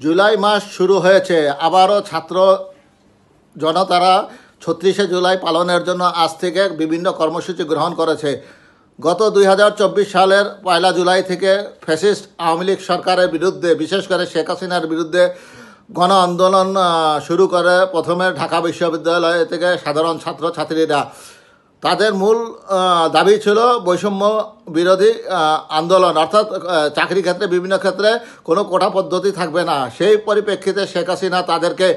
জুলাই মাস শুরু হয়েছে, আবারও ছাত্র জনতারা ৩৬শে জুলাই পালনের জন্য আজ থেকে বিভিন্ন কর্মসূচি গ্রহণ করেছে। গত ২০২৪ সালের ১ জুলাই থেকে ফ্যাসিস্ট আওয়ামী লীগ সরকারের বিরুদ্ধে, বিশেষ করে শেখ হাসিনার বিরুদ্ধে গণ আন্দোলন শুরু করে প্রথমে ঢাকা বিশ্ববিদ্যালয় থেকে সাধারণ ছাত্রছাত্রীরা। তাদের মূল দাবি ছিল বৈষম্য বিরোধী আন্দোলন, অর্থাৎ চাকরি ক্ষেত্রে বিভিন্ন ক্ষেত্রে কোনো কোটা পদ্ধতি থাকবে না। সেই পরিপ্রেক্ষিতে শেখ হাসিনা তাদেরকে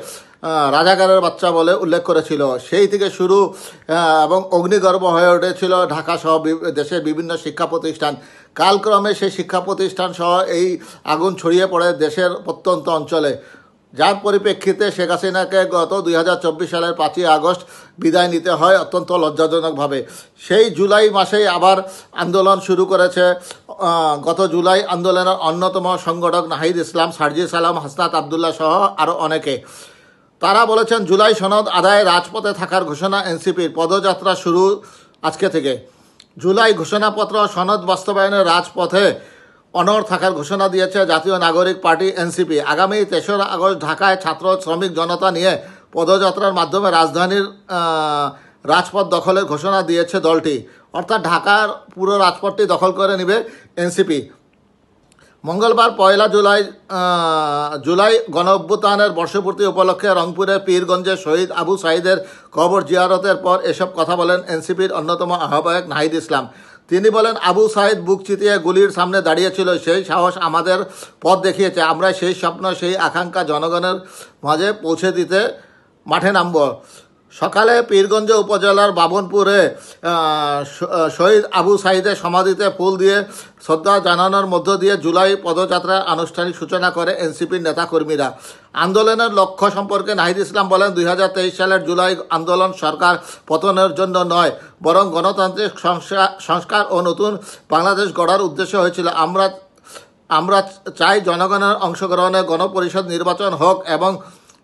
রাজাকারের বাচ্চা বলে উল্লেখ করেছিল। সেই থেকে শুরু এবং অগ্নিগর্ভ হয়ে উঠেছিল ঢাকা সহ দেশের বিভিন্ন শিক্ষা প্রতিষ্ঠান। কালক্রমে সেই শিক্ষা প্রতিষ্ঠান সহ এই আগুন ছড়িয়ে পড়ে দেশের প্রত্যন্ত অঞ্চলে, যার পরিপ্রেক্ষিতে শেখ হাসিনাকে গত ২০২৪ সালের ৫ই আগস্ট বিদায় নিতে হয় অত্যন্ত লজ্জাজনকভাবে। সেই জুলাই মাসেই আবার আন্দোলন শুরু করেছে। গত জুলাই আন্দোলনের অন্যতম সংগঠক নাহিদ ইসলাম, সার্জিস আলম, হাসনাত আবদুল্লাহ সহ আরও অনেকে। তারা বলেছেন জুলাই সনদ আদায়ে রাজপথে থাকার ঘোষণা এনসিপির, পদযাত্রা শুরু আজকে থেকে। জুলাই ঘোষণাপত্র সনদ বাস্তবায়নের রাজপথে অনড় থাকার ঘোষণা দিয়েছে জাতীয় নাগরিক পার্টি এনসিপি। আগামী ৩রা আগস্ট ঢাকায় ছাত্র শ্রমিক জনতা নিয়ে পদযাত্রার মাধ্যমে রাজধানীর রাজপথ দখলের ঘোষণা দিয়েছে দলটি, অর্থাৎ ঢাকার পুরো রাজপথটি দখল করে নেবে এনসিপি। মঙ্গলবার ১ জুলাই গণ অভ্যুত্থানের বর্ষপূর্তি উপলক্ষে রংপুরের পীরগঞ্জে শহীদ আবু সাঈদের কবর জিয়ারতের পর এসব কথা বলেন এনসিপির অন্যতম আহ্বায়ক নাহিদ ইসলাম। তিনি বলেন, আবু সাঈদ বুক চিতিয়ে গুলির সামনে দাঁড়িয়েছিল, সেই সাহস আমাদের পথ দেখিয়েছে। আমরা সেই স্বপ্ন, সেই আকাঙ্ক্ষা জনগণের মাঝে পৌঁছে দিতে মাঠে নামব। সকালে পীরগঞ্জ উপজেলার বাবনপুরে শহীদ আবু সাঈদের সমাধিতে ফুল দিয়ে শ্রদ্ধা জানানোর মধ্য দিয়ে জুলাই পদযাত্রার আনুষ্ঠানিক সূচনা করে এনসিপির নেতাকর্মীরা। আন্দোলনের লক্ষ্য সম্পর্কে নাহিদ ইসলাম বলেন, ২০২৩ সালের জুলাই আন্দোলন সরকার পতনের জন্য নয়, বরং গণতান্ত্রিক সংস্কার ও নতুন বাংলাদেশ গড়ার উদ্দেশ্য হয়েছিল। আমরা চাই জনগণের অংশগ্রহণে গণপরিষদ নির্বাচন হোক এবং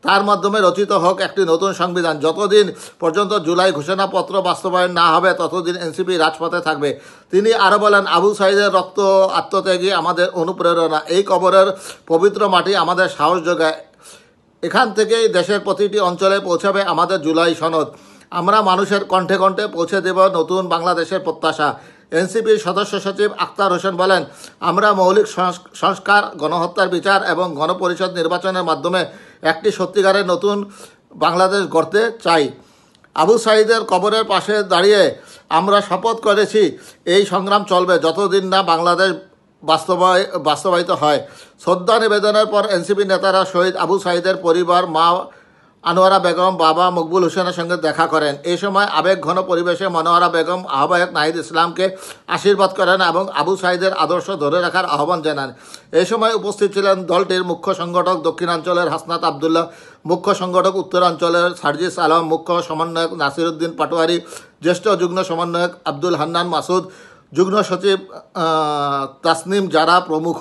তার মাধ্যমে রচিত হোক একটি নতুন সংবিধান। যতদিন পর্যন্ত জুলাই ঘোষণাপত্র বাস্তবায়ন না হবে ততদিন এনসিপি রাজপথে থাকবে। তিনি আরও বলেন, আবু সাঈদের রক্ত আত্মত্যাগী আমাদের অনুপ্রেরণা। এই কবরের পবিত্র মাটি আমাদের সাহস যোগায়। এখান থেকেই দেশের প্রতিটি অঞ্চলে পৌঁছাবে আমাদের জুলাই সনদ। আমরা মানুষের কণ্ঠে কণ্ঠে পৌঁছে দেব নতুন বাংলাদেশের প্রত্যাশা। এনসিপির সদস্য সচিব আখতার হোসেন বলেন, আমরা মৌলিক সংস্কার, গণহত্যার বিচার এবং গণপরিষদ নির্বাচনের মাধ্যমে একটি সত্যিকারের নতুন বাংলাদেশ গড়তে চাই। আবু সাঈদের কবরের পাশে দাঁড়িয়ে আমরা শপথ করেছি, এই সংগ্রাম চলবে যতদিন না বাংলাদেশ বাস্তবায়িত হয়। শ্রদ্ধা নিবেদনের পর এনসিপি নেতারা শহীদ আবু সাঈদের পরিবার, মা আনোয়ারা বেগম, বাবা মকবুল হোসেনের সঙ্গে দেখা করেন। এই সময় আবেগঘন পরিবেশে মনোয়ারা বেগম আহ্বায়ক নাহিদ ইসলামকে আশীর্বাদ করেন এবং আবু সাঈদের আদর্শ ধরে রাখার আহ্বান জানান। এই সময় উপস্থিত ছিলেন দলটির মুখ্য সংগঠক দক্ষিণাঞ্চলের হাসনাত আবদুল্লাহ, মুখ্য সংগঠক উত্তরাঞ্চলের সার্জিস আলম, মুখ্য সমন্বয়ক নাসিরউদ্দিন পাটোয়ারি, জ্যেষ্ঠ যুগ্ম সমন্বয়ক আব্দুল হান্নান মাসুদ, যুগ্ম সচিব তাসনিম জারা প্রমুখ।